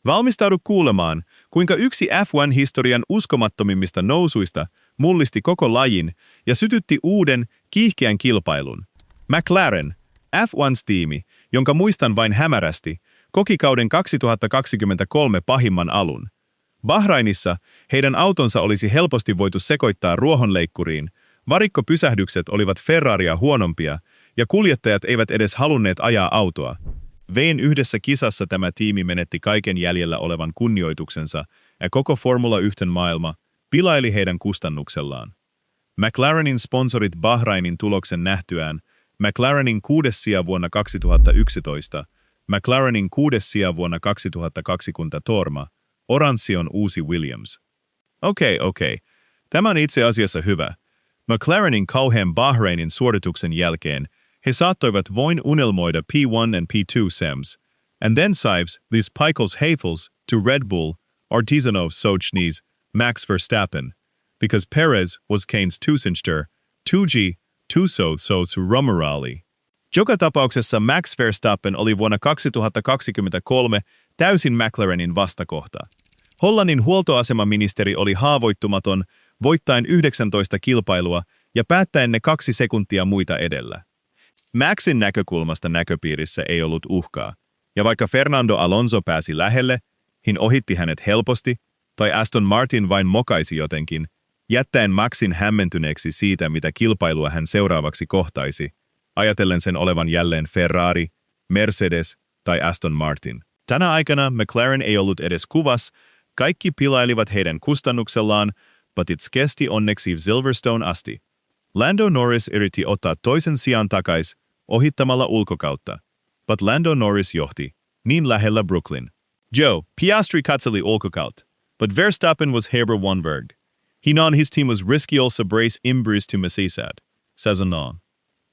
Valmistaudu kuulemaan, kuinka yksi F1-historian uskomattomimmista nousuista mullisti koko lajin ja sytytti uuden, kiihkeän kilpailun. McLaren, F1-tiimi, jonka muistan vain hämärästi, koki kauden 2023 pahimman alun. Bahrainissa heidän autonsa olisi helposti voitu sekoittaa ruohonleikkuriin, varikkopysähdykset olivat Ferraria huonompia ja kuljettajat eivät edes halunneet ajaa autoa. Vain yhdessä kisassa tämä tiimi menetti kaiken jäljellä olevan kunnioituksensa ja koko Formula 1 maailma pilaili heidän kustannuksellaan. McLarenin sponsorit Bahrainin tuloksen nähtyään, McLarenin 6. sija vuonna 2011, McLarenin 6. sija vuonna 2020 Torma, oranssi on uusi Williams. Okei. Tämä on itse asiassa hyvä. McLarenin kauhean Bahrainin suorituksen jälkeen he saattoivat voin unelmoida P1 and P2 sems, and then saves these Pickles Heifels to Red Bull, Artisanov Sochnis, Max Verstappen, because Perez was Kane's Tusinchter, 2G, Tuso su Romerali. Joka tapauksessa Max Verstappen oli vuonna 2023 täysin McLarenin vastakohta. Hollannin huoltoasemaministeri oli haavoittumaton, voittaen 19 kilpailua ja päättäen ne 2 sekuntia muita edellä. Maxin näkökulmasta näköpiirissä ei ollut uhkaa, ja vaikka Fernando Alonso pääsi lähelle, hän ohitti hänet helposti, tai Aston Martin vain mokaisi jotenkin, jättäen Maxin hämmentyneeksi siitä, mitä kilpailua hän seuraavaksi kohtaisi, ajatellen sen olevan jälleen Ferrari, Mercedes tai Aston Martin. Tänä aikana McLaren ei ollut edes kuvas, kaikki pilailivat heidän kustannuksellaan, but it kesti onneksi Silverstone asti. Lando Norris yritti ottaa toisen sijan takais ohittamalla ulkokautta, but Lando Norris johti, niin lähellä Brooklyn. Joe, Piastri katseli ulkokautta, but Verstappen was Heber Wonberg. He known his team was risky also brace imbris to Masisad, saison.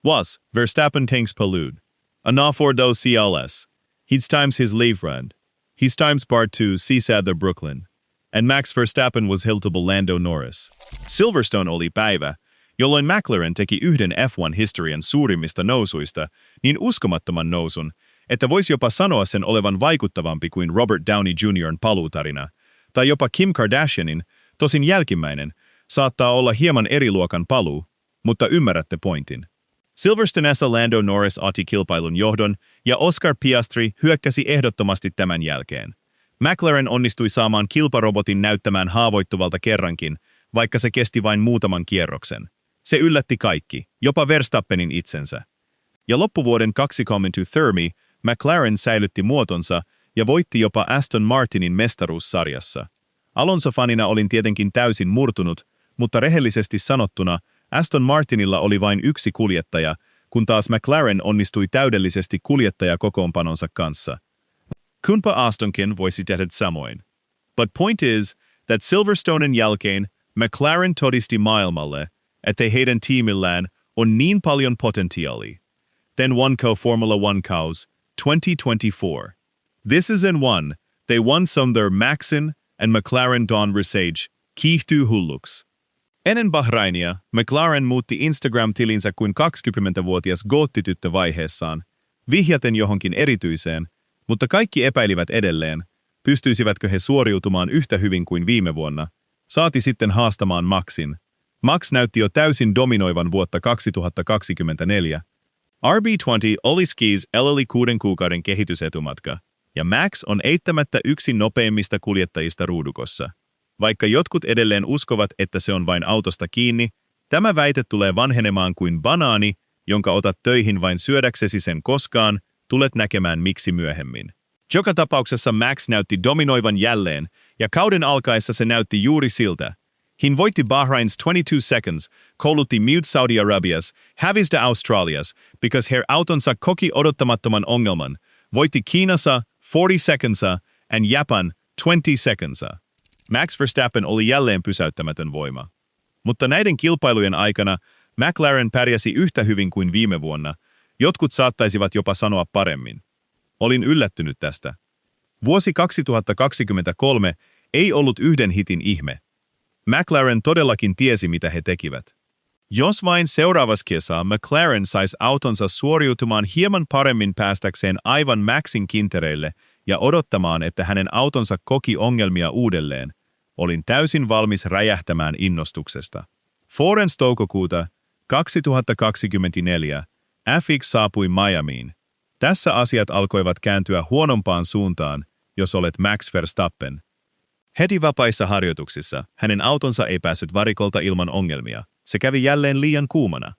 Was, Verstappen tanks palude. Ana for those CLS. He's times his leave run. He's times part 2 CSAD the Brooklyn. And Max Verstappen was hiltable Lando Norris. Silverstone oli päivä, jolloin McLaren teki yhden F1-historian suurimmista nousuista, niin uskomattoman nousun, että voisi jopa sanoa sen olevan vaikuttavampi kuin Robert Downey Jr.'n paluutarina, tai jopa Kim Kardashianin, tosin jälkimmäinen, saattaa olla hieman eri luokan paluu, mutta ymmärrätte pointin. Silverstoneessa Lando Norris otti kilpailun johdon ja Oscar Piastri hyökkäsi ehdottomasti tämän jälkeen. McLaren onnistui saamaan kilparobotin näyttämään haavoittuvalta kerrankin, vaikka se kesti vain muutaman kierroksen. Se yllätti kaikki, jopa Verstappenin itsensä. Ja loppuvuoden 2023 McLaren säilytti muotonsa ja voitti jopa Aston Martinin mestaruussarjassa. Alonso-fanina olin tietenkin täysin murtunut, mutta rehellisesti sanottuna Aston Martinilla oli vain yksi kuljettaja, kun taas McLaren onnistui täydellisesti kuljettajakokoonpanonsa kanssa. Kunpa Astonkin voisi tehdä samoin. But point is that Silverstonen jälkeen McLaren todisti maailmalle, että heidän tiimillään on niin paljon potentiaalia. Then one Formula 1 cows 2024. This is in one, they won some their Maxin and McLaren Don Resage, kiihtyy hulluks. Ennen Bahrainia, McLaren muutti Instagram-tilinsä kuin 20-vuotias goottityttö vaiheessaan, vihjaten johonkin erityiseen, mutta kaikki epäilivät edelleen, pystyisivätkö he suoriutumaan yhtä hyvin kuin viime vuonna, saati sitten haastamaan Maxin. Max näytti jo täysin dominoivan vuotta 2024. RB20 oli skis eli 6 kuukauden kehitysetumatka, ja Max on eittämättä yksi nopeimmista kuljettajista ruudukossa. Vaikka jotkut edelleen uskovat, että se on vain autosta kiinni, tämä väite tulee vanhenemaan kuin banaani, jonka otat töihin vain syödäksesi sen koskaan, tulet näkemään miksi myöhemmin. Joka tapauksessa Max näytti dominoivan jälleen, ja kauden alkaessa se näytti juuri siltä. Hän voitti Bahrain's 22 seconds, koulutti Mute Saudi-Arabias, hävistä Australias, because her autonsa koki odottamattoman ongelman, voitti Kiinassa 40 secondsa, and Japan 20 secondsa. Max Verstappen oli jälleen pysäyttämätön voima. Mutta näiden kilpailujen aikana McLaren pärjäsi yhtä hyvin kuin viime vuonna, jotkut saattaisivat jopa sanoa paremmin. Olin yllättynyt tästä. Vuosi 2023 ei ollut yhden hitin ihme. McLaren todellakin tiesi, mitä he tekivät. Jos vain seuraavassa kesää McLaren saisi autonsa suoriutumaan hieman paremmin päästäkseen aivan Maxin kintereille ja odottamaan, että hänen autonsa koki ongelmia uudelleen, olin täysin valmis räjähtämään innostuksesta. 4. toukokuuta 2024 FX saapui Miamiin. Tässä asiat alkoivat kääntyä huonompaan suuntaan, jos olet Max Verstappen. Heti vapaissa harjoituksissa hänen autonsa ei päässyt varikolta ilman ongelmia. Se kävi jälleen liian kuumana.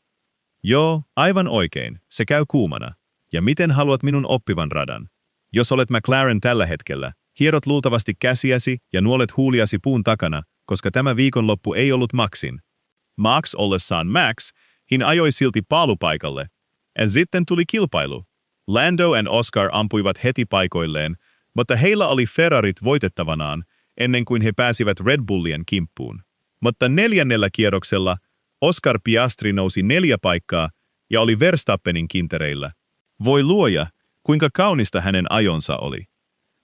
Joo, aivan oikein, se käy kuumana. Ja miten haluat minun oppivan radan? Jos olet McLaren tällä hetkellä, hierot luultavasti käsiäsi ja nuolet huuliasi puun takana, koska tämä viikonloppu ei ollut Maxin. Max ollessaan Max, hän ajoi silti paalupaikalle. Ja sitten tuli kilpailu. Lando ja Oscar ampuivat heti paikoilleen, mutta heillä oli Ferrarit voitettavanaan ennen kuin he pääsivät Red Bullien kimppuun. Mutta 4. kierroksella Oscar Piastri nousi 4 paikkaa ja oli Verstappenin kintereillä. Voi luoja, kuinka kaunista hänen ajonsa oli.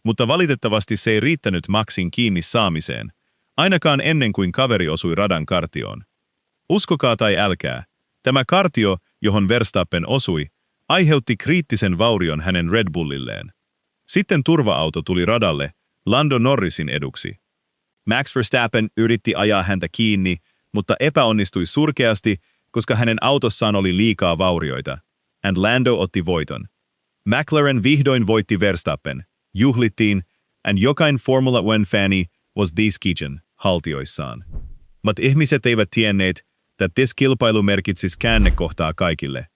Mutta valitettavasti se ei riittänyt Maxin kiinni saamiseen, ainakaan ennen kuin kaveri osui radan kartioon. Uskokaa tai älkää, tämä kartio, johon Verstappen osui, aiheutti kriittisen vaurion hänen Red Bullilleen. Sitten turva-auto tuli radalle Lando Norrisin eduksi. Max Verstappen yritti ajaa häntä kiinni, mutta epäonnistui surkeasti, koska hänen autossaan oli liikaa vaurioita. And Lando otti voiton. McLaren vihdoin voitti Verstappen. Juhlittiin, and jokain Formula 1-fani was this kitchen haltioissaan. Mutta ihmiset eivät tienneet, että this kilpailu merkitsisi käännekohtaa kaikille.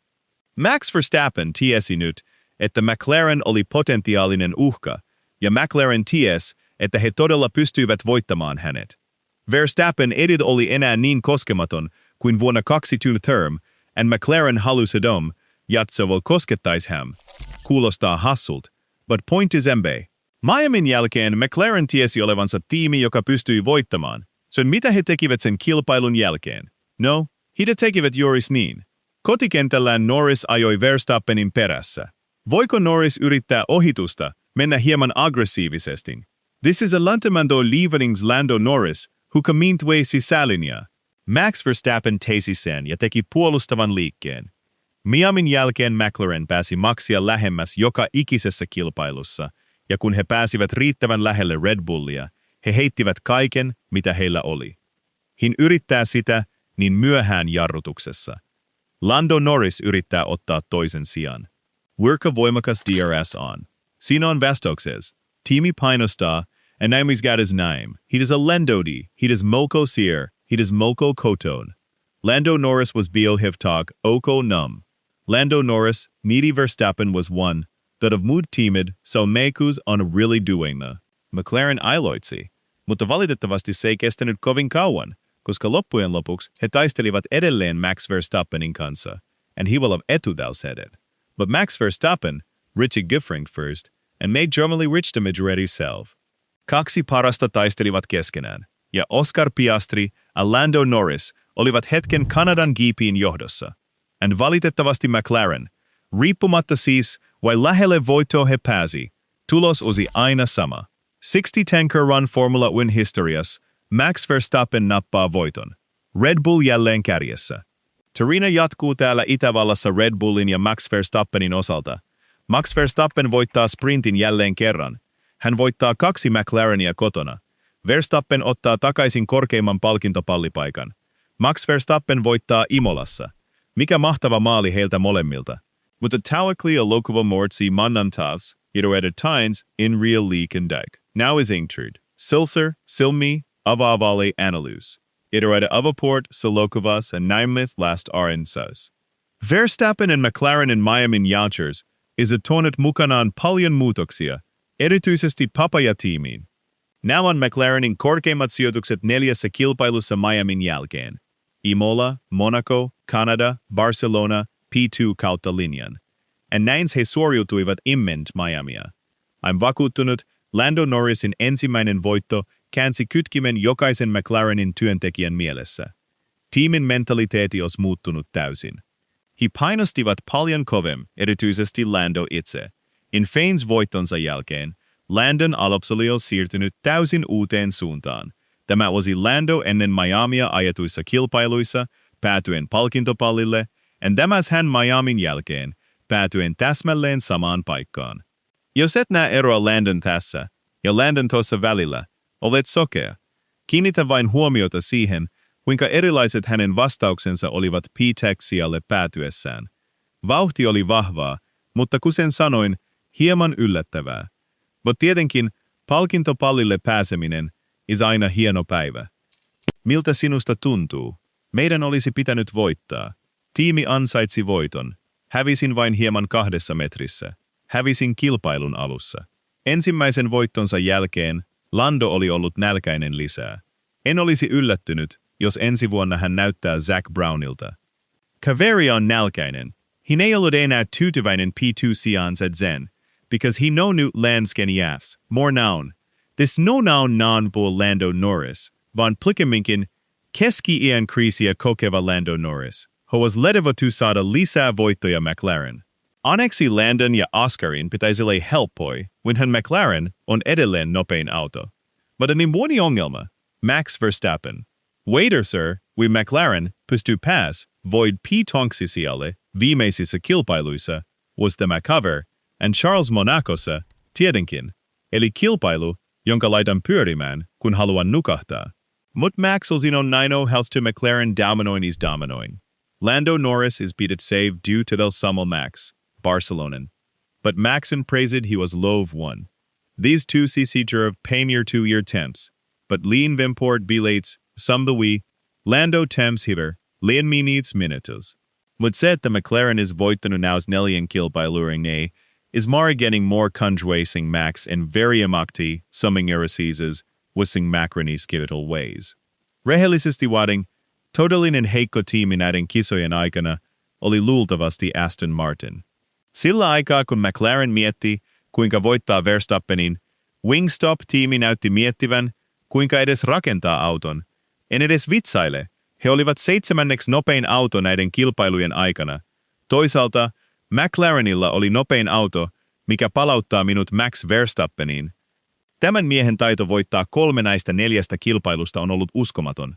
Max Verstappen tiesi nyt, että McLaren oli potentiaalinen uhka, ja McLaren ties, että he todella pystyivät voittamaan hänet. Verstappen edit oli enää niin koskematon kuin vuonna 2003, and McLaren halusi dom, jatsoval koskettaisi hän. Kuulostaa hassult, but point is embe. Miamin jälkeen McLaren tiesi olevansa tiimi, joka pystyi voittamaan. Sen mitä he tekivät sen kilpailun jälkeen? No, he tekivät juuri niin. Kotikentällään Norris ajoi Verstappenin perässä. Voiko Norris yrittää ohitusta, mennä hieman aggressiivisesti? This is a lantamando leavings Lando Norris, who commentway sisälinjaa. Max Verstappen teisi sen ja teki puolustavan liikkeen. Miamin jälkeen McLaren pääsi Maxia lähemmäs joka ikisessä kilpailussa, ja kun he pääsivät riittävän lähelle Red Bullia, he heittivät kaiken, mitä heillä oli. Hän yrittää sitä niin myöhään jarrutuksessa. Lando Norris yrittää ottaa toisen sijaan. Wirka voimakas DRS on. Siinä on vastaukses. Tiimi painostaa, ja näimisgädes näim. Hides a lendodi, hides moko sier, hides moko koton. Lando Norris was biohivtag, oko num. Lando Norris, needy Verstappen was one, that of mood timid, so meikus on really doing the. McLaren iloitsi, mutta valitettavasti se ei kestänyt kovin kauan, koska loppujen lopuksi he taistelivat edelleen Max Verstappenin kanssa, and he will have etudalsedet. But Max Verstappen, Richie Giffring first, and made Germany rich the majority self. 2 parasta taistelivat keskenään, ja Oscar Piastri ja Lando Norris olivat hetken Kanadan GP:n johdossa. And valitettavasti McLaren, riippumatta siis, vai lähelle voittoa he pääsi, tulos olisi aina sama. 60-10 run Formula 1 historias, Max Verstappen nappaa voiton. Red Bull jälleen kärjessä. Tarina jatkuu täällä Itävallassa Red Bullin ja Max Verstappenin osalta. Max Verstappen voittaa sprintin jälleen kerran. Hän voittaa 2 McLarenia kotona. Verstappen ottaa takaisin korkeimman palkintopallipaikan. Max Verstappen voittaa Imolassa. Mikä mahtava maali heiltä molemmilta. Mutta tauakli a lokuva mortsi mannantavs, iroedet tines in real liikendag. Now is ingtrud. Silser, silmi, avaavali analyse. Iterede avaport, silokuvas, and naimlis last arensas. Verstappen and McLaren in Miamin Yachters is a tonet mukanaan paljon muutoksia, erityisesti papajatiimiin. Now on McLarenin korkeimmat sijoitukset 4 kilpailussa Miamin jälkeen. Imola, Monaco, Kanada, Barcelona, P2 kautta linjan. And näin he suoriutuivat imment Miamia. I'm vakuuttunut, Lando Norrisin ensimmäinen voitto käänsi kytkimen jokaisen McLarenin työntekijän mielessä. Tiimin mentaliteetti olisi muuttunut täysin. He painostivat paljon kovem, erityisesti Lando itse. In Fains voittonsa jälkeen, Landon alopsoli oli siirtynyt täysin uuteen suuntaan. Tämä olisi Lando ennen Miamia ajetuissa kilpailuissa, päätyen palkintopallille, ja tämäs hän Miamin jälkeen, päätyen täsmälleen samaan paikkaan. Jos et näe eroa Landon tässä ja Landon tuossa välillä, olet sokea. Kiinnitä vain huomiota siihen, kuinka erilaiset hänen vastauksensa olivat P-Texialle päätyessään. Vauhti oli vahvaa, mutta kuten sanoin, hieman yllättävää. Mutta tietenkin palkintopallille pääseminen is aina hieno päivä. Miltä sinusta tuntuu? Meidän olisi pitänyt voittaa. Tiimi ansaitsi voiton. Hävisin vain hieman 2 metrissä. Hävisin kilpailun alussa. Ensimmäisen voittonsa jälkeen Lando oli ollut nälkäinen lisää. En olisi yllättynyt, jos ensi vuonna hän näyttää Zac Brownilta. Kaveri on nälkäinen. Hän ei ollut enää tyytyväinen P2-sijaansa Zen, because he no nyt landskeni afs, more noun. This no noun non-bull Lando Norris, vaan plikemminkin keski-iän kriisiä kokeva Lando Norris. He was ledevatu saada lisää voittoja McLaren. Onneksi Landon ja Oscarin pitäisi olla helppoi, kun McLaren on edelleen nopein auto. Mutta niin moni ongelma, Max Verstappen. Waiter sir, we McLaren pystyy pass, void P-tonksisijalle viimeisissä kilpailuissa, was tämä cover, and Charles Monacossa, tietenkin, eli kilpailu, jonka laitan pyörimään, kun haluan nukahtaa. Mut Max on naino helstu McLaren dominoinis dominoin. Lando Norris is beatet save due to del Summel Max, Barcelonan. But Maxen praised he was love one. These two cc of painir 2-year temps, but lean vimport bilates, some the we, Lando temps hiver, lean me needs minutos. Mut se, että McLaren is voittanut naus nelien kilpailuring ne, is mara getting more conjuacing Max and very amakti, summing erasises, wissing Macronis skittle ways. Rehellisesti vaading, todellinen heikko tiimi näiden kisojen aikana oli luultavasti Aston Martin. Sillä aikaa kun McLaren mietti, kuinka voittaa Verstappenin, Wingstop-tiimi näytti miettivän, kuinka edes rakentaa auton. En edes vitsaile, he olivat 7. nopein auto näiden kilpailujen aikana. Toisaalta McLarenilla oli nopein auto, mikä palauttaa minut Max Verstappeniin. Tämän miehen taito voittaa 3 näistä 4 kilpailusta on ollut uskomaton.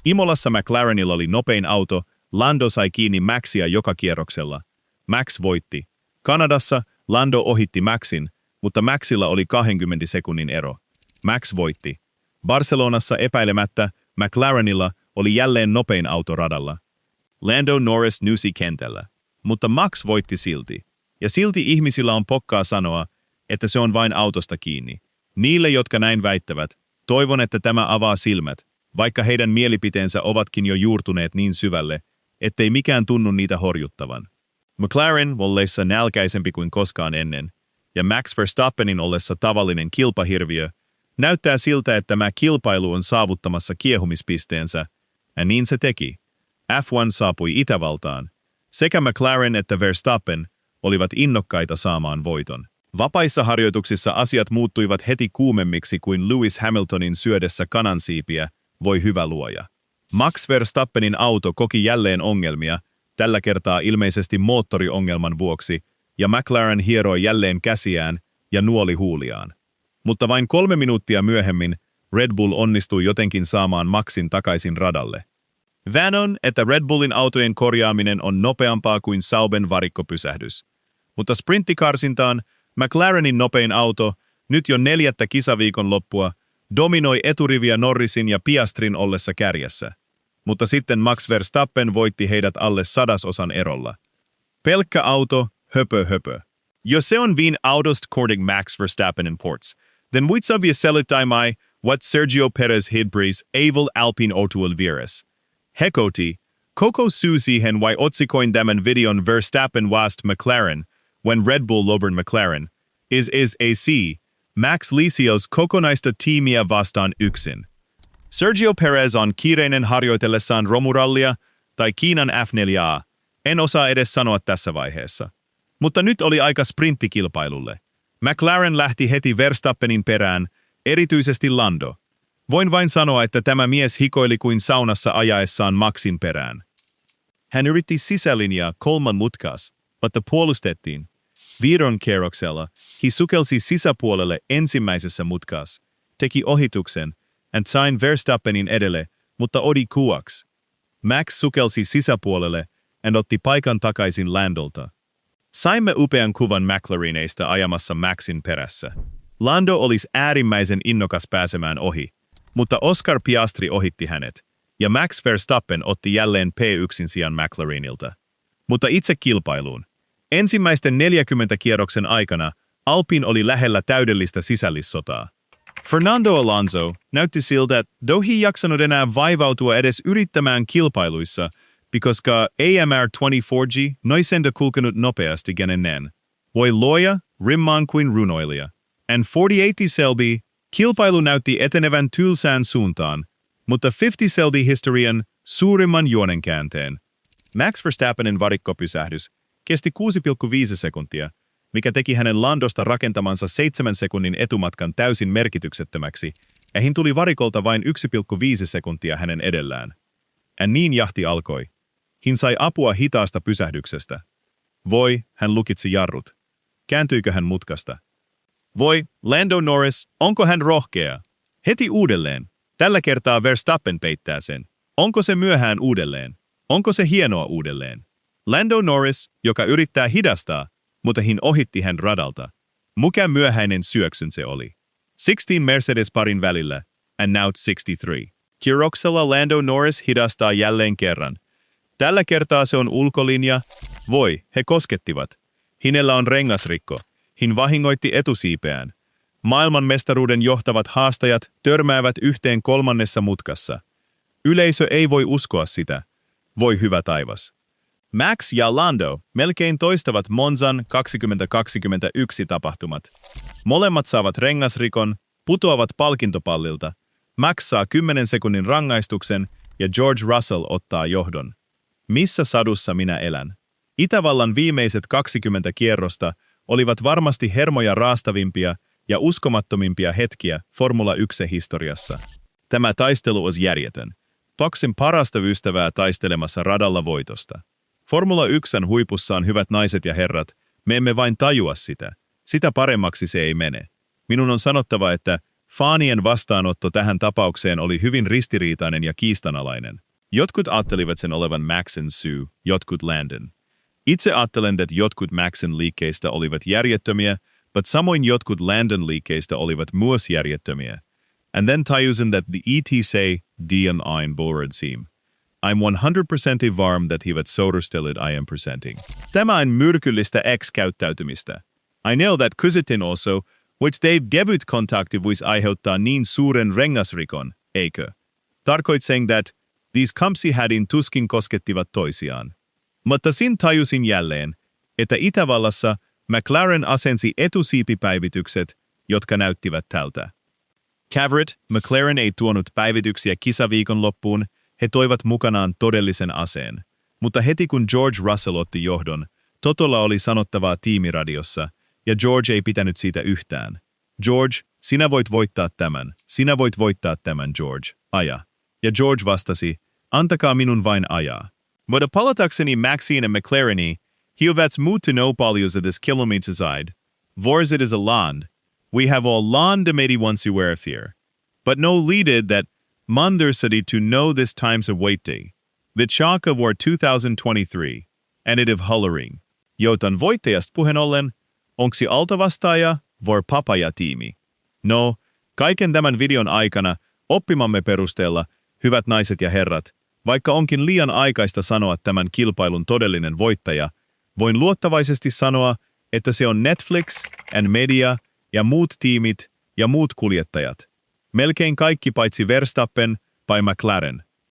Imolassa McLarenilla oli nopein auto, Lando sai kiinni Maxia joka kierroksella. Max voitti. Kanadassa Lando ohitti Maxin, mutta Maxilla oli 20 sekunnin ero. Max voitti. Barcelonassa epäilemättä McLarenilla oli jälleen nopein auto radalla. Lando Norris nysi kentällä, mutta Max voitti silti. Ja silti ihmisillä on pokkaa sanoa, että se on vain autosta kiinni. Niille, jotka näin väittävät, toivon, että tämä avaa silmät, vaikka heidän mielipiteensä ovatkin jo juurtuneet niin syvälle, ettei mikään tunnu niitä horjuttavan. McLaren ollessa nälkäisempi kuin koskaan ennen, ja Max Verstappenin ollessa tavallinen kilpahirviö, näyttää siltä, että tämä kilpailu on saavuttamassa kiehumispisteensä, ja niin se teki. F1 saapui Itävaltaan. Sekä McLaren että Verstappen olivat innokkaita saamaan voiton. Vapaissa harjoituksissa asiat muuttuivat heti kuumemmiksi kuin Lewis Hamiltonin syödessä kanansiipiä, voi hyvä luoja. Max Verstappenin auto koki jälleen ongelmia, tällä kertaa ilmeisesti moottoriongelman vuoksi, ja McLaren hieroi jälleen käsiään ja nuoli huuliaan. Mutta vain 3 minuuttia myöhemmin Red Bull onnistui jotenkin saamaan Maxin takaisin radalle. Väännön, että Red Bullin autojen korjaaminen on nopeampaa kuin Sauben varikkopysähdys. Mutta sprinttikarsintaan McLarenin nopein auto, nyt jo 4. kisaviikon loppua, dominoi eturiviä Norrisin ja Piastrin ollessa kärjessä. Mutta sitten Max Verstappen voitti heidät alle 100-osan erolla. Pelkkä auto, höpö. Jos se on viin autost korting Max Verstappen imports, then witsavia selittämai, what Sergio Perez hidbris Avel Alpine Otuel vires. Hekoti, koko syy siihen vai otsikoin tämän videon Verstappen vast McLaren, when Red Bull lovern McLaren, is AC, Max Lisios kokonaista tiimiä vastaan yksin. Sergio Perez on kiireinen harjoitellessaan romurallia tai Kiinan F4A, en osaa edes sanoa tässä vaiheessa. Mutta nyt oli aika sprinttikilpailulle. McLaren lähti heti Verstappenin perään, erityisesti Lando. Voin vain sanoa, että tämä mies hikoili kuin saunassa ajaessaan Maxin perään. Hän yritti sisälinjaa 3 mutkas, mutta puolustettiin. Viidon kierroksella hän sukelsi sisäpuolelle ensimmäisessä mutkas, teki ohituksen, and sain Verstappenin edelle, mutta odi kuuaksi. Max sukelsi sisäpuolelle and otti paikan takaisin Landolta. Saimme upean kuvan McLareneista ajamassa Maxin perässä. Lando olisi äärimmäisen innokas pääsemään ohi, mutta Oscar Piastri ohitti hänet, ja Max Verstappen otti jälleen P1 sijaan McLarenilta. Mutta itse kilpailuun. Ensimmäisten 40 kierroksen aikana Alpine oli lähellä täydellistä sisällissotaa. Fernando Alonso näytti siltä, että though he jaksanut enää vaivautua edes yrittämään kilpailuissa, koska AMR24G noisenda kulkenut nopeasti ennen. Voi luoja, rimmaan kuin runoilija. N48 Selby, kilpailu näytti etenevän tylsään suuntaan, mutta 50 Selby historian suurimman juonenkäänteen. Max Verstappenin varikkopysähdys kesti 6,5 sekuntia, mikä teki hänen Landosta rakentamansa 7 sekunnin etumatkan täysin merkityksettömäksi, ja hän tuli varikolta vain 1,5 sekuntia hänen edellään. Ja niin jahti alkoi. Hän sai apua hitaasta pysähdyksestä. Voi, hän lukitsi jarrut. Kääntyikö hän mutkasta? Voi, Lando Norris, onko hän rohkea? Heti uudelleen. Tällä kertaa Verstappen peittää sen. Onko se myöhään uudelleen? Onko se hienoa uudelleen? Lando Norris, joka yrittää hidastaa, mutta hän ohitti hän radalta. Mukä myöhäinen syöksyn se oli. 16 Mercedes-parin välillä, and now 63. Kierroksella Lando Norris hidastaa jälleen kerran. Tällä kertaa se on ulkolinja. Voi, he koskettivat. Hänellä on rengasrikko. Hän vahingoitti etusiipeään. Maailmanmestaruuden johtavat haastajat törmäävät yhteen kolmannessa mutkassa. Yleisö ei voi uskoa sitä. Voi hyvä taivas. Max ja Lando melkein toistavat Monzan 2021 tapahtumat. Molemmat saavat rengasrikon, putoavat palkintopallilta. Max saa 10 sekunnin rangaistuksen ja George Russell ottaa johdon. Missä sadussa minä elän? Itävallan viimeiset 20 kierrosta olivat varmasti hermoja raastavimpia ja uskomattomimpia hetkiä Formula 1-historiassa. Tämä taistelu on järjetön. Boxin parasta ystävää taistelemassa radalla voitosta. Formula 1 huipussa on hyvät naiset ja herrat, me emme vain tajua sitä. Sitä paremmaksi se ei mene. Minun on sanottava, että faanien vastaanotto tähän tapaukseen oli hyvin ristiriitainen ja kiistanalainen. Jotkut ajattelivat sen olevan Maxin syy, jotkut Landon. Itse ajattelen, että jotkut Maxin liikkeistä olivat järjettömiä, mutta samoin jotkut Landon liikkeistä olivat myös järjettömiä. And then tajusin, that the ETC dian ein boardseam. I'm 100% varm that he vat sourstellut I am presenting. Tämä on myrkyllistä X-käyttäytymistä. I know that kysytin also, which Dave kevyt kontakti voisi aiheuttaa niin suuren rengasrikon, eikö? Tarkoitsen, that these kampsihädin tuskin koskettivat toisiaan. Mutta sin tajusin jälleen, että Itävallassa McLaren asensi etusiipipäivitykset, jotka näyttivät tältä. Caverit, McLaren ei tuonut päivityksiä kisaviikon loppuun, he toivat mukanaan todellisen aseen. Mutta heti kun George Russell otti johdon, Totolla oli sanottavaa tiimiradiossa, ja George ei pitänyt siitä yhtään. George, sinä voit voittaa tämän, George, aja. Ja George vastasi, antakaa minun vain ajaa. Mutta palatakseni Maxiin ja McLareni, hiuvats muutu no paljoisedes kilometrisaid. Vorsides a land. We have all land made once you wear fear. But no leaded that Mandersadi to know this times of waiting. The chalk of war 2023, and it of hullering. Joten voittajast puheen ollen, onksi altavastaaja, vor papaja-tiimi. No, kaiken tämän videon aikana, oppimamme perusteella, hyvät naiset ja herrat, vaikka onkin liian aikaista sanoa tämän kilpailun todellinen voittaja, voin luottavaisesti sanoa, että se on Netflix, Nvidia ja muut tiimit ja muut kuljettajat. Melkein kaikki paitsi Verstappen tai McLaren.